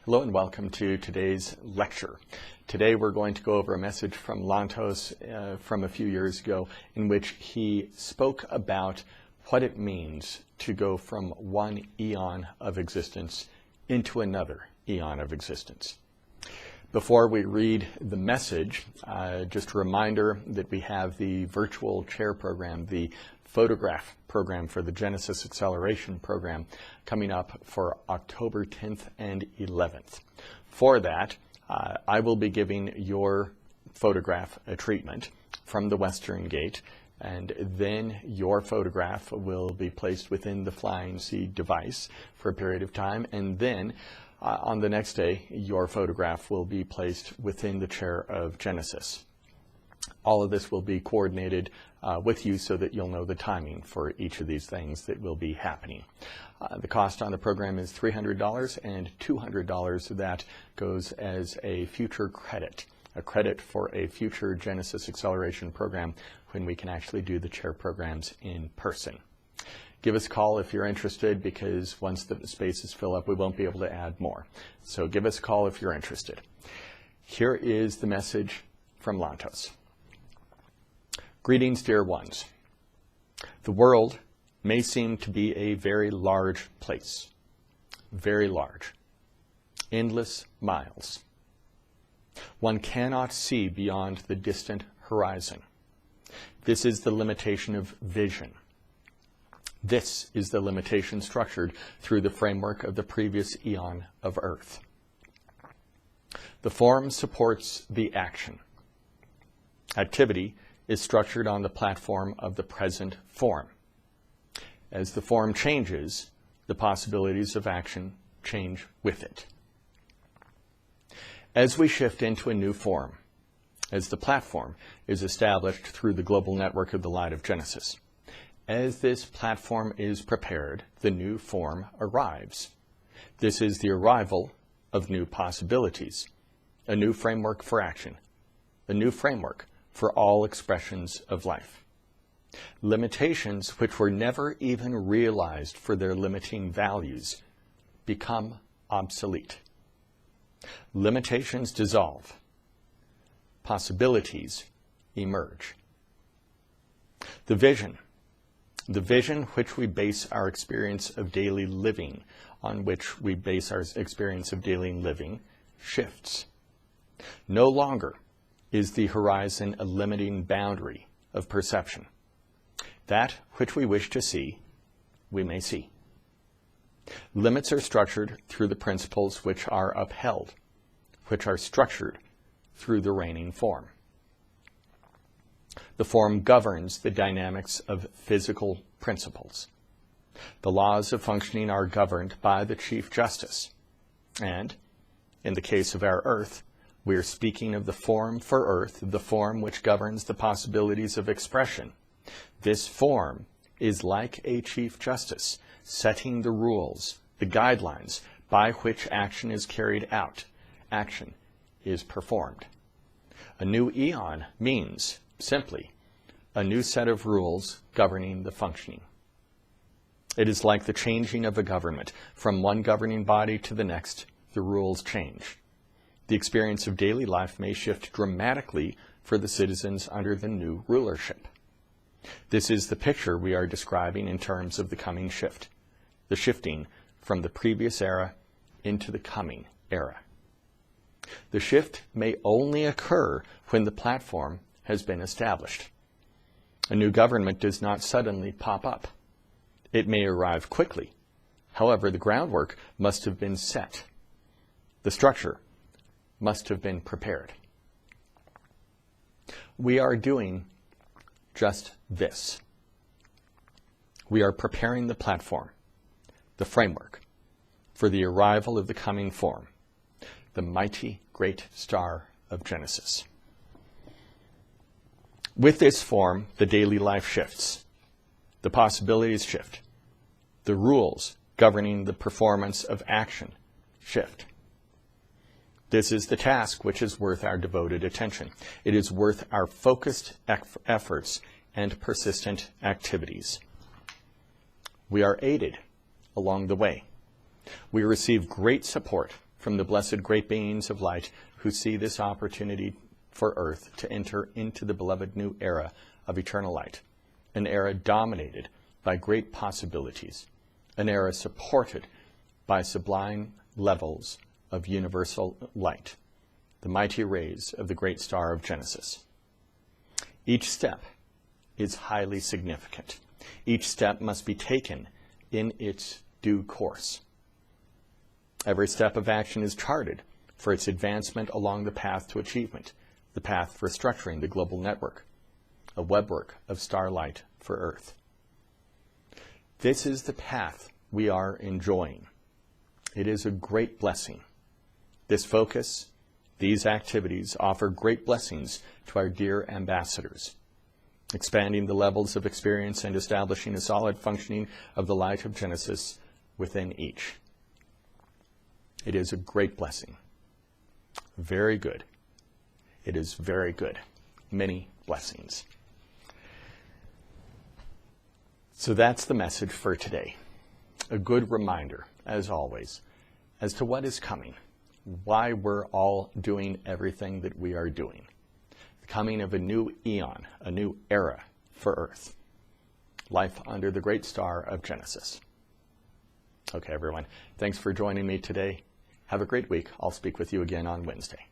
Hello and welcome to today's lecture. Today we're going to go over a message from Lantos from a few years ago in which he spoke about what it means to go from one eon of existence into another eon of existence. Before we read the message, just a reminder that we have the virtual chair program, the photograph program for the Genesis Acceleration program coming up for October 10th and 11th. For that, I will be giving your photograph a treatment from the Western Gate, and then your photograph will be placed within the Flying Seed device for a period of time, and then on the next day, your photograph will be placed within the chair of Genesis. All of this will be coordinated with you so that you'll know the timing for each of these things that will be happening. The cost on the program is $300, and $200 of that goes as a future credit, a credit for a future Genesis Acceleration program when we can actually do the chair programs in person. Give us a call if you're interested, because once the spaces fill up, we won't be able to add more. So give us a call if you're interested. Here is the message from Lantos. Greetings, dear ones. The world may seem to be a very large place, very large, endless miles. One cannot see beyond the distant horizon. This is the limitation of vision. This is the limitation structured through the framework of the previous eon of Earth. The form supports the action. Activity is structured on the platform of the present form. As the form changes, the possibilities of action change with it. As we shift into a new form, as the platform is established through the global network of the light of Genesis, as this platform is prepared, the new form arrives. This is the arrival of new possibilities, a new framework for action, a new framework for all expressions of life. Limitations which were never even realized for their limiting values become obsolete. Limitations dissolve. Possibilities emerge. The vision which we base our experience of daily living, on which we base our experience of daily living, shifts. No longer is the horizon a limiting boundary of perception. That which we wish to see, we may see. Limits are structured through the principles which are upheld, which are structured through the reigning form. The form governs the dynamics of physical principles. The laws of functioning are governed by the Chief Justice. And, in the case of our Earth, we are speaking of the form for Earth, the form which governs the possibilities of expression. This form is like a Chief Justice, setting the rules, the guidelines by which action is carried out. Action is performed. A new eon means, simply, a new set of rules governing the functioning. It is like the changing of a government. From one governing body to the next, the rules change. The experience of daily life may shift dramatically for the citizens under the new rulership. This is the picture we are describing in terms of the coming shift, the shifting from the previous era into the coming era. The shift may only occur when the platform has been established. A new government does not suddenly pop up. It may arrive quickly. However, the groundwork must have been set. The structure must have been prepared. We are doing just this. We are preparing the platform, the framework, for the arrival of the coming form, the mighty great star of Genesis. With this form, the daily life shifts. The possibilities shift. The rules governing the performance of action shift. This is the task which is worth our devoted attention. It is worth our focused efforts and persistent activities. We are aided along the way. We receive great support from the blessed great beings of light who see this opportunity for Earth to enter into the beloved new era of eternal light, an era dominated by great possibilities, an era supported by sublime levels of universal light, the mighty rays of the great star of Genesis. Each step is highly significant. Each step must be taken in its due course. Every step of action is charted for its advancement along the path to achievement, the path for structuring the global network, a webwork of starlight for Earth. This is the path we are enjoying. It is a great blessing. This focus, these activities offer great blessings to our dear ambassadors, expanding the levels of experience and establishing a solid functioning of the light of Genesis within each. It is a great blessing. Very good. It is very good. Many blessings. So that's the message for today. A good reminder, as always, as to what is coming, why we're all doing everything that we are doing. The coming of a new aeon, a new era for Earth. Life under the great star of Genesis. Okay, everyone. Thanks for joining me today. Have a great week. I'll speak with you again on Wednesday.